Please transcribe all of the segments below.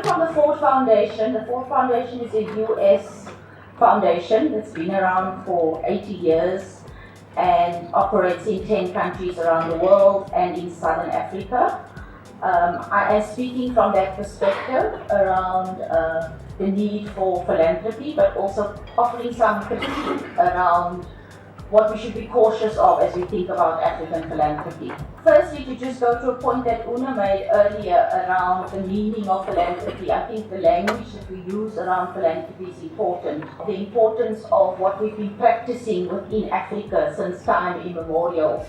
from the Ford Foundation. The Ford Foundation is a US foundation that's been around for 80 years and operates in 10 countries around the world and in Southern Africa. I am speaking from that perspective around the need for philanthropy, but also offering some critique around what we should be cautious of as we think about African philanthropy. Firstly, to just go to a point that Una made earlier around the meaning of philanthropy, I think the language that we use around philanthropy is important. The importance of what we've been practicing within Africa since time immemorial,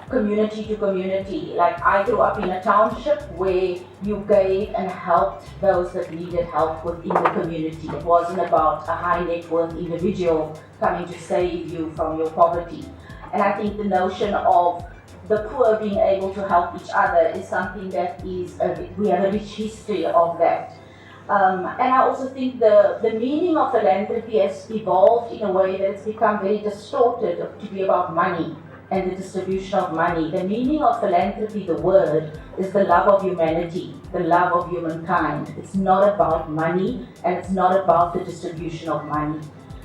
community to community. Like I grew up in a township where you gave and helped those that needed help within the community. It wasn't about a high net worth individual coming to save you from your poverty. And I think the notion of the poor being able to help each other is something that is, we have a rich history of that. And I also think the meaning of philanthropy has evolved in a way that it's become very distorted to be about money and the distribution of money. The meaning of philanthropy, the word, is the love of humanity, the love of humankind. It's not about money and it's not about the distribution of money.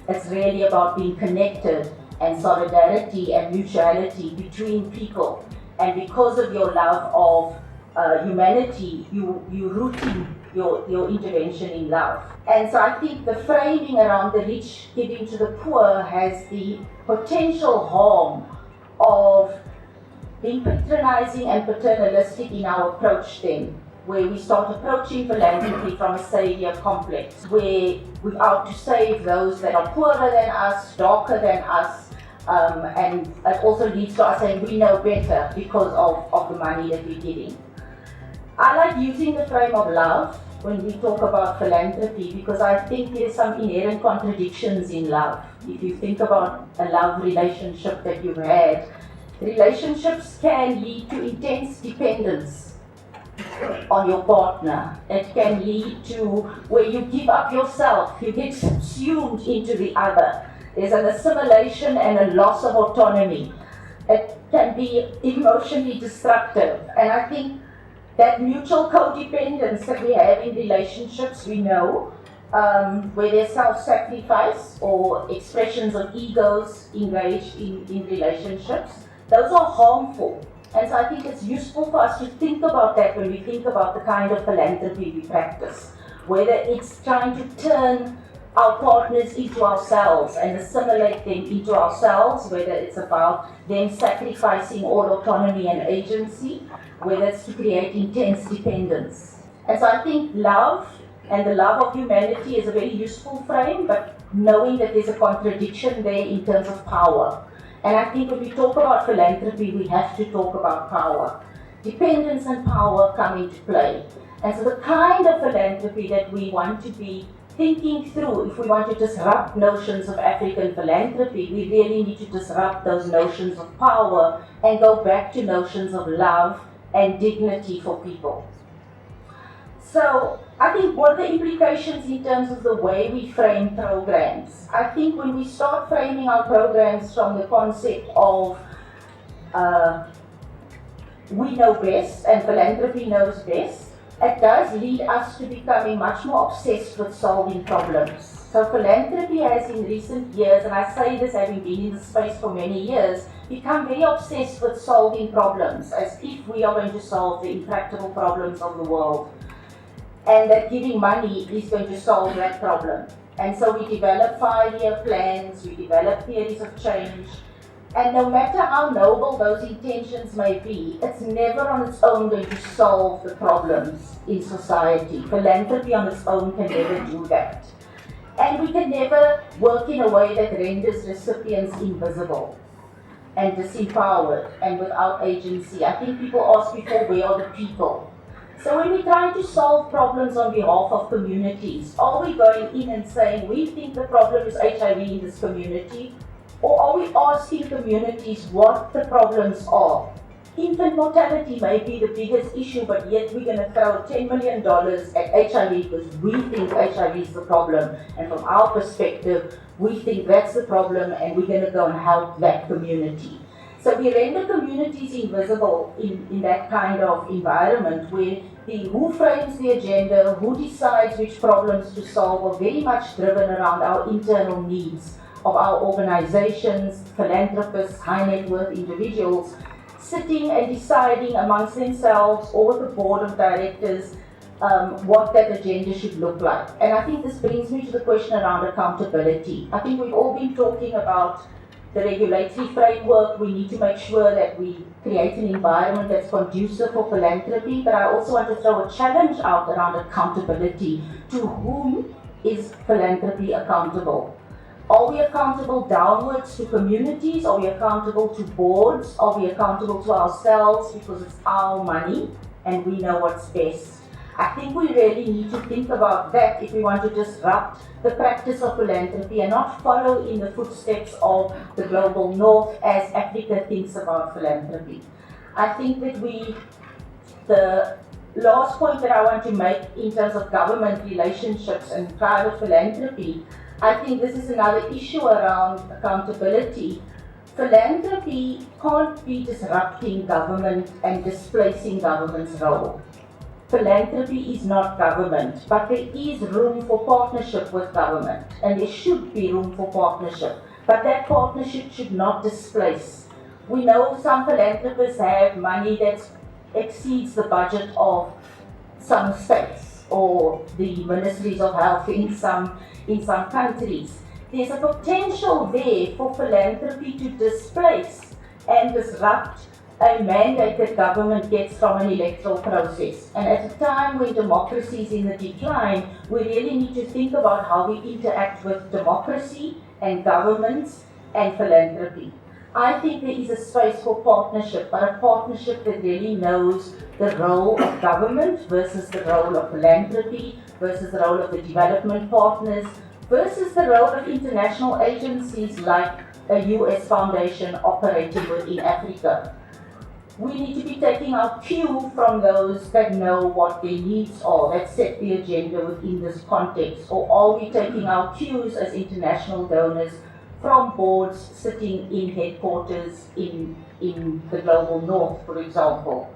It's really about being connected and solidarity and mutuality between people. And because of your love of humanity, you rooting your intervention in love. And so I think the framing around the rich giving to the poor has the potential harm of being patronizing and paternalistic in our approach then, where we start approaching philanthropy from a savior complex, where we're out to save those that are poorer than us, darker than us, and it also leads to us saying we know better because of the money that we're giving. I like using the frame of love when we talk about philanthropy because I think there's some inherent contradictions in love. If you think about a love relationship that you've had, relationships can lead to intense dependence on your partner. It can lead to where you give up yourself, you get subsumed into the other. There's an assimilation and a loss of autonomy. It can be emotionally destructive. And I think that mutual codependence that we have in relationships, we know, where there's self-sacrifice or expressions of egos engaged in relationships, those are harmful. And so I think it's useful for us to think about that when we think about the kind of philanthropy we practice, whether it's trying to turn our partners into ourselves and assimilate them into ourselves, whether it's about them sacrificing all autonomy and agency, whether it's to create intense dependence. And so I think love and the love of humanity is a very useful frame, but knowing that there's a contradiction there in terms of power. And I think when we talk about philanthropy, we have to talk about power. Dependence and power come into play. And so the kind of philanthropy that we want to be thinking through, if we want to disrupt notions of African philanthropy, we really need to disrupt those notions of power and go back to notions of love and dignity for people. So I think what are the implications in terms of the way we frame programs? I think when we start framing our programs from the concept of we know best and philanthropy knows best, it does lead us to becoming much more obsessed with solving problems. So philanthropy has in recent years, and I say this having been in the space for many years, become very obsessed with solving problems, as if we are going to solve the intractable problems of the world, and that giving money is going to solve that problem. And so we develop 5-year plans, we develop theories of change, and no matter how noble those intentions may be, it's never on its own going to solve the problems in society. Philanthropy on its own can never do that. And we can never work in a way that renders recipients invisible and disempowered and without agency. I think people ask before, where are the people? So when we try to solve problems on behalf of communities, are we going in and saying, we think the problem is HIV in this community? Or are we asking communities what the problems are? Infant mortality may be the biggest issue, but yet we're going to throw $10 million at HIV because we think HIV is the problem. And from our perspective, we think that's the problem and we're going to go and help that community. So we render communities invisible in that kind of environment where the who frames the agenda, who decides which problems to solve, are very much driven around our internal needs of our organizations, philanthropists, high net worth individuals, sitting and deciding amongst themselves or with the board of directors what that agenda should look like. And I think this brings me to the question around accountability. I think we've all been talking about the regulatory framework. We need to make sure that we create an environment that's conducive for philanthropy, but I also want to throw a challenge out around accountability. To whom is philanthropy accountable? Are we accountable downwards to communities? Are we accountable to boards? Are we accountable to ourselves because it's our money and we know what's best? I think we really need to think about that if we want to disrupt the practice of philanthropy and not follow in the footsteps of the global north as Africa thinks about philanthropy. I think that the last point that I want to make in terms of government relationships and private philanthropy, I think this is another issue around accountability. Philanthropy can't be disrupting government and displacing government's role. Philanthropy is not government, but there is room for partnership with government, and there should be room for partnership, but that partnership should not displace. We know some philanthropists have money that exceeds the budget of some states or the ministries of health in some countries. There's a potential there for philanthropy to displace and disrupt a mandate that government gets from an electoral process. And at a time when democracy is in the decline, we really need to think about how we interact with democracy and governments and philanthropy. I think there is a space for partnership, but a partnership that really knows the role of government versus the role of philanthropy, versus the role of the development partners, versus the role of international agencies like a US foundation operating within Africa. We need to be taking our cue from those that know what their needs are, that set the agenda within this context, or are we taking our cues as international donors from boards sitting in headquarters in the global north, for example?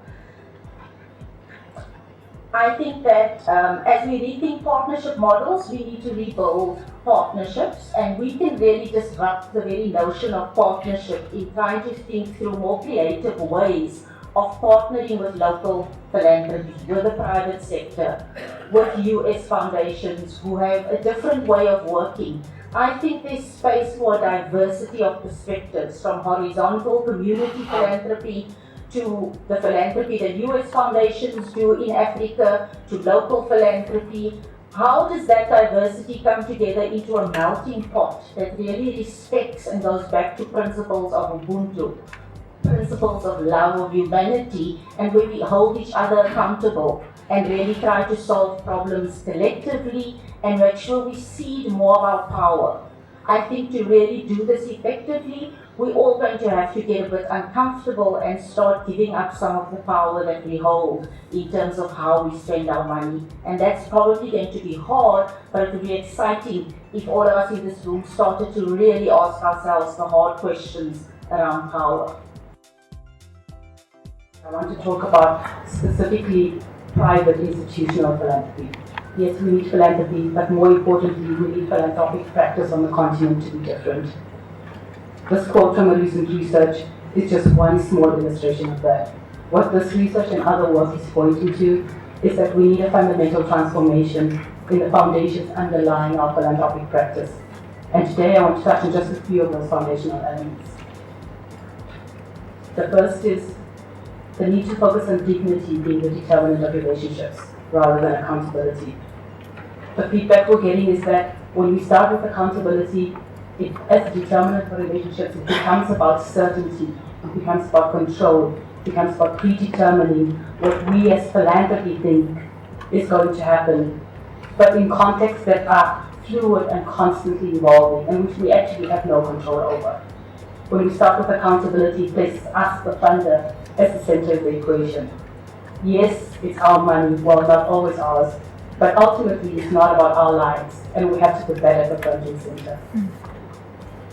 I think that as we rethink partnership models, we need to rebuild partnerships, and we can really disrupt the very notion of partnership in trying to think through more creative ways of partnering with local philanthropy, with the private sector, with US foundations who have a different way of working. I think there's space for a diversity of perspectives, from horizontal community philanthropy to the philanthropy that US foundations do in Africa, to local philanthropy. How does that diversity come together into a melting pot that really respects and goes back to principles of Ubuntu, principles of love, of humanity, and where we hold each other accountable and really try to solve problems collectively and make sure we cede more of our power. I think to really do this effectively, we're all going to have to get a bit uncomfortable and start giving up some of the power that we hold in terms of how we spend our money. And that's probably going to be hard, but it will be exciting if all of us in this room started to really ask ourselves the hard questions around power. I want to talk about specifically private institutional philanthropy. Yes, we need philanthropy, but more importantly, we need philanthropic practice on the continent to be different. This quote from a recent research is just one small illustration of that. What this research and other work is pointing to is that we need a fundamental transformation in the foundations underlying our philanthropic practice. And today I want to touch on just a few of those foundational elements. The first is the need to focus on dignity being the determinant of relationships rather than accountability. The feedback we're getting is that when we start with accountability, as a determinant for relationships, it becomes about certainty, it becomes about control, it becomes about predetermining what we as philanthropy think is going to happen, but in contexts that are fluid and constantly evolving and which we actually have no control over. When we start with accountability, it places us, the funder, as the center of the equation. Yes, it's our money, well, not always ours, but ultimately it's not about our lives, and we have to put that at the front and center.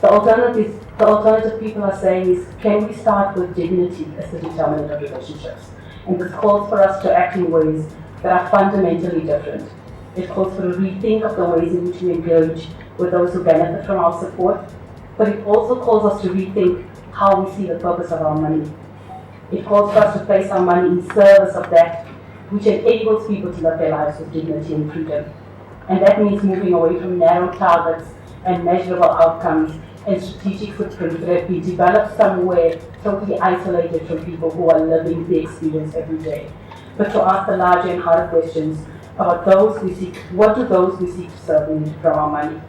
The alternative people are saying is, can we start with dignity as the determinant of relationships? And this calls for us to act in ways that are fundamentally different. It calls for a rethink of the ways in which we engage with those who benefit from our support, but it also calls us to rethink how we see the purpose of our money. It calls for us to place our money in service of that which enables people to live their lives with dignity and freedom. And that means moving away from narrow targets and measurable outcomes and strategic footprints that have been developed somewhere totally isolated from people who are living the experience every day. But to ask the larger and harder questions about those we seek, what do those we seek to serve need from our money?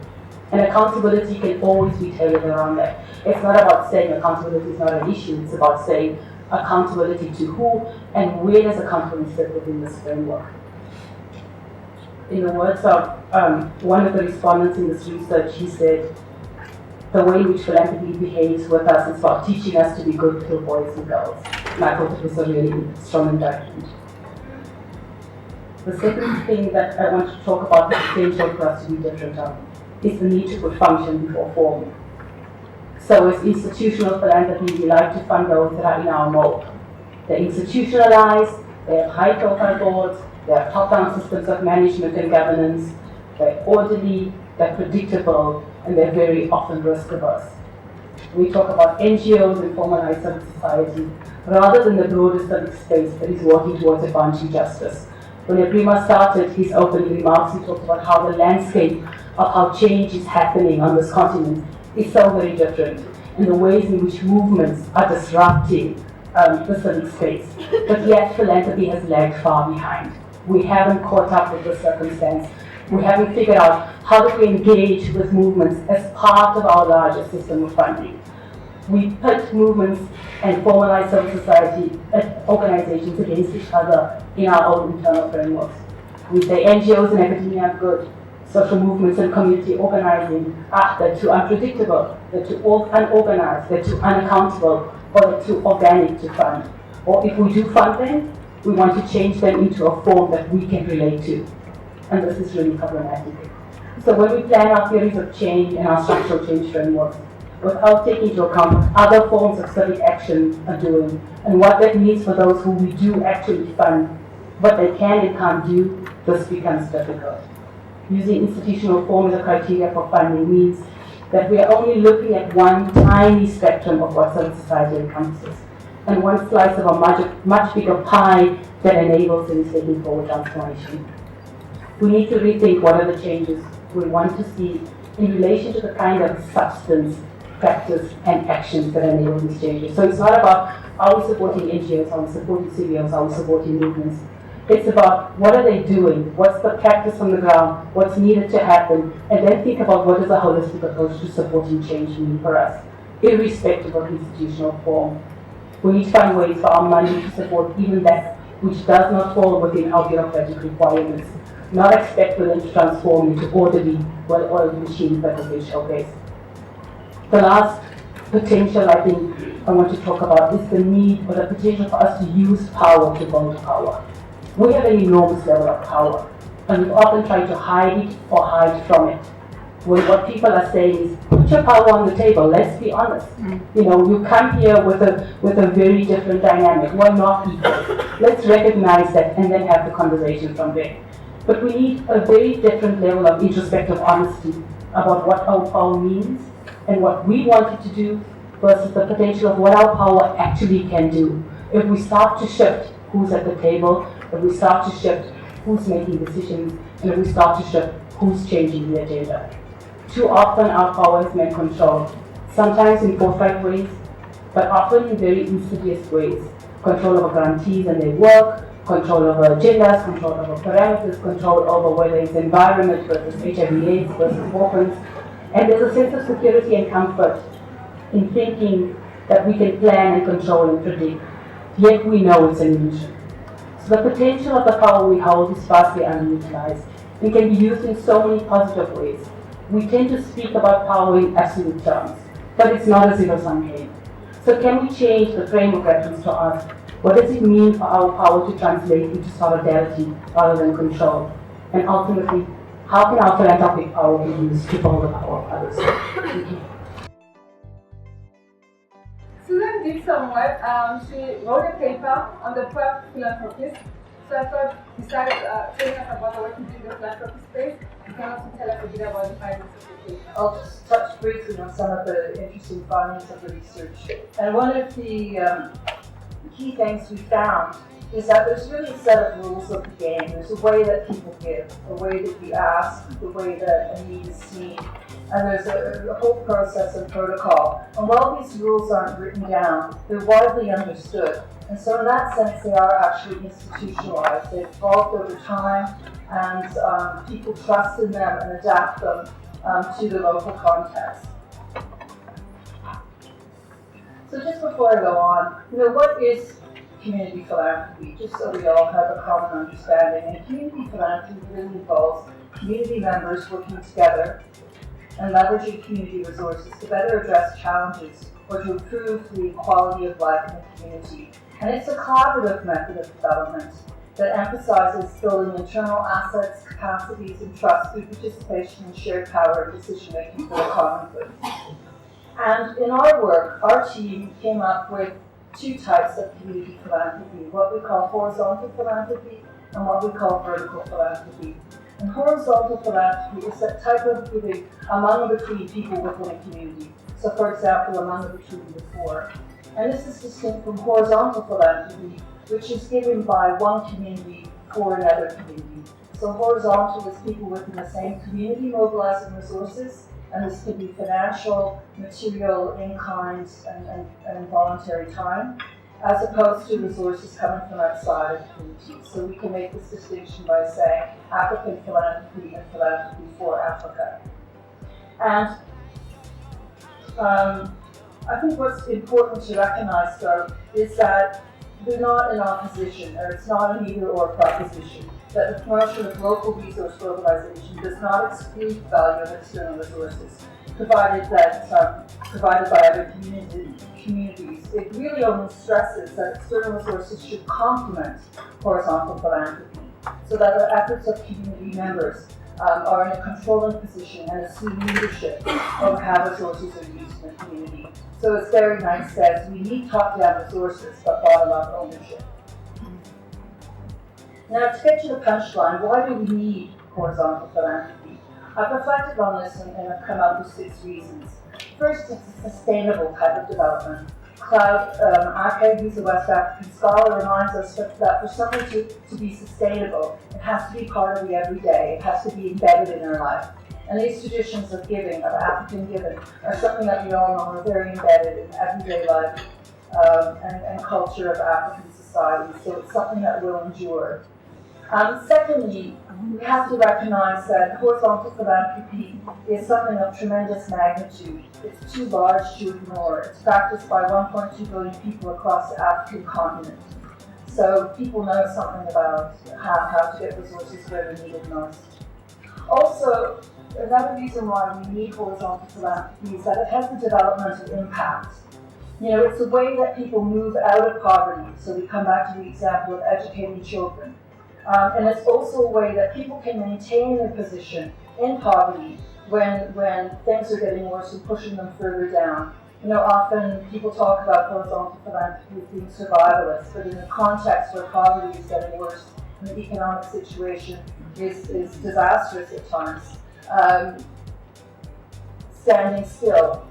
And accountability can always be tailored around that. It's not about saying accountability is not an issue, it's about saying accountability to who and where does accountability sit within this framework. In the words of one of the respondents in this research, he said, the way in which philanthropy behaves with us is about teaching us to be good little boys and girls. And I thought it was a really strong indictment. The second thing that I want to talk about, the potential for us to be different on, is the need to put function before form. So as institutional philanthropy, we like to fund those that are in our mold. They're institutionalized, they have high-profile boards, they have top-down systems of management and governance, they're orderly, they're predictable, and they're very often risk-averse. We talk about NGOs and formalized civil society, rather than the broader civic space that is working towards advancing justice. When Halima started his opening remarks, he talked about how the landscape of how change is happening on this continent is so very different, and the ways in which movements are disrupting the civic space. But yet philanthropy has lagged far behind. We haven't caught up with the circumstance. We haven't figured out how do we engage with movements as part of our larger system of funding. We pit movements and formalized civil society organizations against each other in our own internal frameworks. We say NGOs and academia are good. Social movements and community organizing, they're too unpredictable, they're too unorganized, they're too unaccountable, or they're too organic to fund. Or if we do fund them, we want to change them into a form that we can relate to. And this is really problematic. So when we plan our theories of change and our structural change frameworks, without taking into account what other forms of civic action are doing, and what that means for those who we do actually fund, what they can and can't do, this becomes difficult. Using institutional form as a criteria for funding means that we are only looking at one tiny spectrum of what civil society encompasses, and one slice of a much bigger pie that enables things taking forward transformation. We need to rethink what are the changes we want to see in relation to the kind of substance, practice, and actions that enable these changes. So it's not about are we supporting NGOs, are we supporting CBOs, are we supporting movements. It's about what are they doing, what's the practice on the ground, what's needed to happen, and then think about what does a holistic approach to supporting change mean for us, irrespective of institutional form. We need to find ways for our money to support even that which does not fall within our bureaucratic requirements, not expect them to transform into orderly, well-oiled machines that will be showcased. The last potential I think I want to talk about is the need or the potential for us to use power to build power. We have an enormous level of power, and we often try to hide it or hide from it. When what people are saying is, put your power on the table, let's be honest. You know, you come here with a very different dynamic. We're not equal. Let's recognize that and then have the conversation from there. But we need a very different level of introspective honesty about what our power means and what we want it to do versus the potential of what our power actually can do. If we start to shift who's at the table, if we start to shift who's making decisions, and if we start to shift who's changing the agenda. Too often our power is meant control, sometimes in forthright ways, but often in very insidious ways. Control over grantees and their work, control over agendas, control over parameters, control over whether it's environment versus HIV/AIDS versus orphans. And there's a sense of security and comfort in thinking that we can plan and control and predict, yet we know it's an illusion. So the potential of the power we hold is vastly underutilized and can be used in so many positive ways. We tend to speak about power in absolute terms, but it's not a zero-sum game. So can we change the frame of reference to ask, what does it mean for our power to translate into solidarity rather than control? And ultimately, how can our philanthropic power be used to build the power of others? Thank you. Susan did some work. She wrote a paper on the 12 philanthropists. Stefan, you started telling us about the work you do in the philanthropy space. You can also tell us a bit about the findings of the case. I'll just touch briefly on some of the interesting findings of the research. And one of the key things we found is that there's really a set of rules of the game. There's a way that people give, a way that you ask, the way that a need is seen, and there's a whole process and protocol. And while these rules aren't written down, they're widely understood. And so in that sense, they are actually institutionalized. They've evolved over time, and people trust in them and adapt them to the local context. So just before I go on, what is community philanthropy? Just so we all have a common understanding. And community philanthropy really involves community members working together and leveraging community resources to better address challenges or to improve the quality of life in the community. And it's a collaborative method of development that emphasizes building internal assets, capacities, and trust through participation and shared power and decision-making for the common good. And in our work, our team came up with two types of community philanthropy, what we call horizontal philanthropy and what we call vertical philanthropy. And horizontal philanthropy is that type of giving among and between people within a community. So for example, among and between the poor. And this is distinct from horizontal philanthropy, which is given by one community for another community. So horizontal is people within the same community mobilizing resources, and this could be financial, material, in-kind, and voluntary time, as opposed to resources coming from outside of the community. So we can make this distinction by saying African philanthropy and philanthropy for Africa. And I think what's important to recognize, though, is that they're not in opposition, or it's not an either-or proposition, that the promotion of local resource mobilization does not exclude the value of external resources, provided by other communities. It really only stresses that external resources should complement horizontal philanthropy, so that the efforts of community members are in a controlling position and assume leadership over how resources are used in the community. So as very nice says, we need top-down resources, but bottom-up ownership. Now, to get to the punchline, why do we need horizontal philanthropy? I've reflected on this and I've come up with 6 reasons. First, it's a sustainable type of development. Claude Ake, who's a West African scholar, reminds us that for something to be sustainable, it has to be part of the everyday, it has to be embedded in our life. And these traditions of giving, of African giving, are something that we all know are very embedded in everyday life and culture of African society, so it's something that will endure. Secondly, we have to recognize that horizontal philanthropy is something of tremendous magnitude. It's too large to ignore. It's practiced by 1.2 billion people across the African continent. So people know something about how to get resources where they're needed most. Also, another reason why we need horizontal philanthropy is that it has the developmental impact. It's a way that people move out of poverty. So we come back to the example of educating children. And it's also a way that people can maintain their position in poverty when things are getting worse and pushing them further down. Often people talk about horizontal philanthropy as being survivalist, but in a context where poverty is getting worse and the economic situation is disastrous at times, standing still,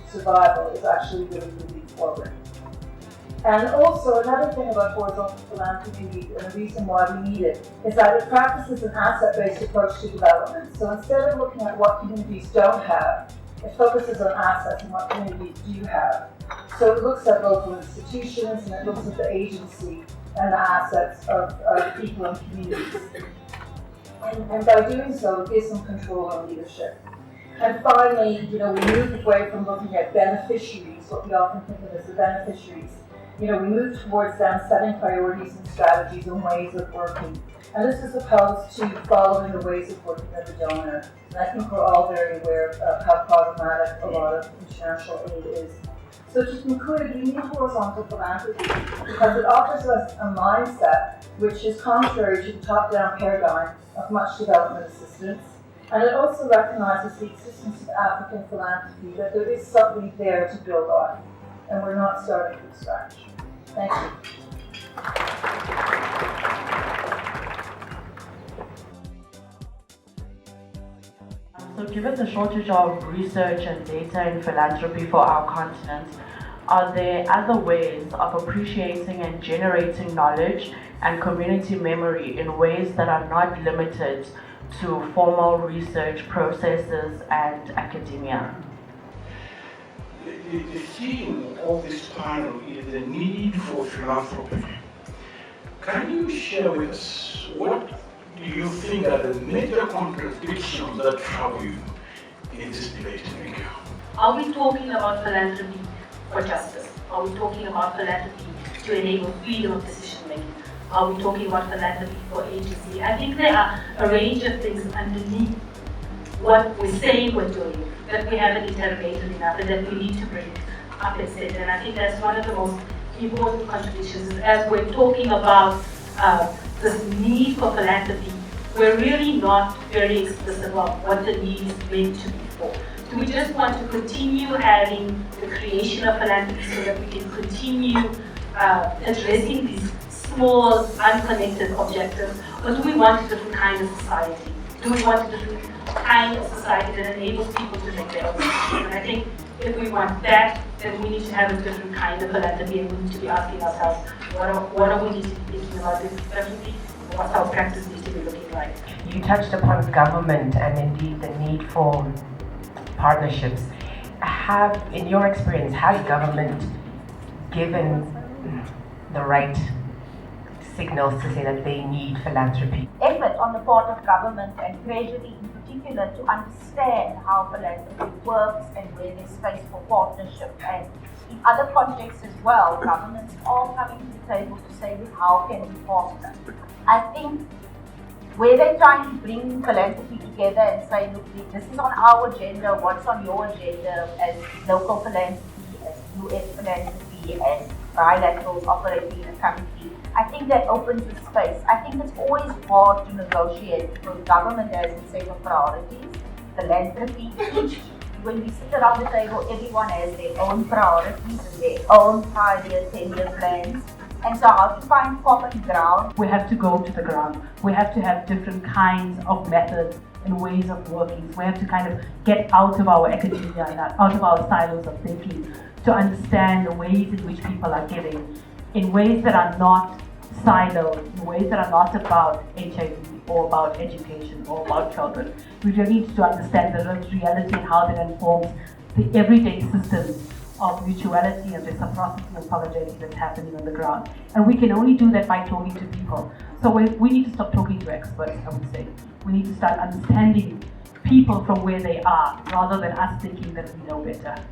survival, is actually really moving forward. And also, another thing about horizontal philanthropy, and the reason why we need it, is that it practices an asset-based approach to development. So instead of looking at what communities don't have, it focuses on assets and what communities do have. So it looks at local institutions, and it looks at the agency and the assets of people and communities. And by doing so, it gives them control and leadership. And finally, we move away from looking at beneficiaries, what we often think of as the beneficiaries. We move towards them setting priorities and strategies and ways of working. And this is opposed to following the ways of working of the donor. And I think we're all very aware of how problematic a lot of international aid is. So to conclude, we need horizontal philanthropy because it offers us a mindset which is contrary to the top-down paradigm of much development assistance. And it also recognizes the existence of African philanthropy, that there is something there to build on. And we're not starting from scratch. Thank you. So given the shortage of research and data in philanthropy for our continent, are there other ways of appreciating and generating knowledge and community memory in ways that are not limited to formal research processes and academia? The theme of this panel is the need for philanthropy. Can you share with us what do you think are the major contradictions that trouble you in this debate? Thank you. Are we talking about philanthropy for justice? Are we talking about philanthropy to enable freedom of decision making? Are we talking about philanthropy for agency? I think there are a range of things underneath what we're saying we're doing that we haven't interrogated enough and that we need to bring up instead. And I think that's one of the most important contradictions is as we're talking about this need for philanthropy, we're really not very explicit about what the need is meant to be for. Do we just want to continue having the creation of philanthropy so that we can continue addressing these small, unconnected objectives, or do we want a different kind of society? Do we want a different kind of society that enables people to make their own decisions? And I think if we want that, then we need to have a different kind of philanthropy, and we need to be asking ourselves, what are we need to be thinking about this differently? What our practice needs to be looking like? You touched upon government and indeed the need for partnerships. In your experience, has government given the right signals to say that they need philanthropy? Effort on the part of government and treasury in particular to understand how philanthropy works and where there's space for partnership, and in other contexts as well, governments are coming to the table to say, how can we partner? I think where they're trying to bring philanthropy together and say, look, this is on our agenda, what's on your agenda as local philanthropy, as US philanthropy, as bilaterals operating in a country. I think that opens the space. I think it's always hard to negotiate because government has a set of priorities, philanthropy, when we sit around the table, everyone has their own priorities and their own 5-year, 10-year plans. And so how to find common ground? We have to go to the ground. We have to have different kinds of methods and ways of working. We have to kind of get out of our academia and out of our silos of thinking to understand the ways in which people are giving in ways that are not siloed, in ways that are not about HIV or about education or about children. We really need to understand the reality and how that informs the everyday systems of mutuality and reciprocity and solidarity that's happening on the ground. And we can only do that by talking to people. So we need to stop talking to experts, I would say. We need to start understanding people from where they are rather than us thinking that we know better.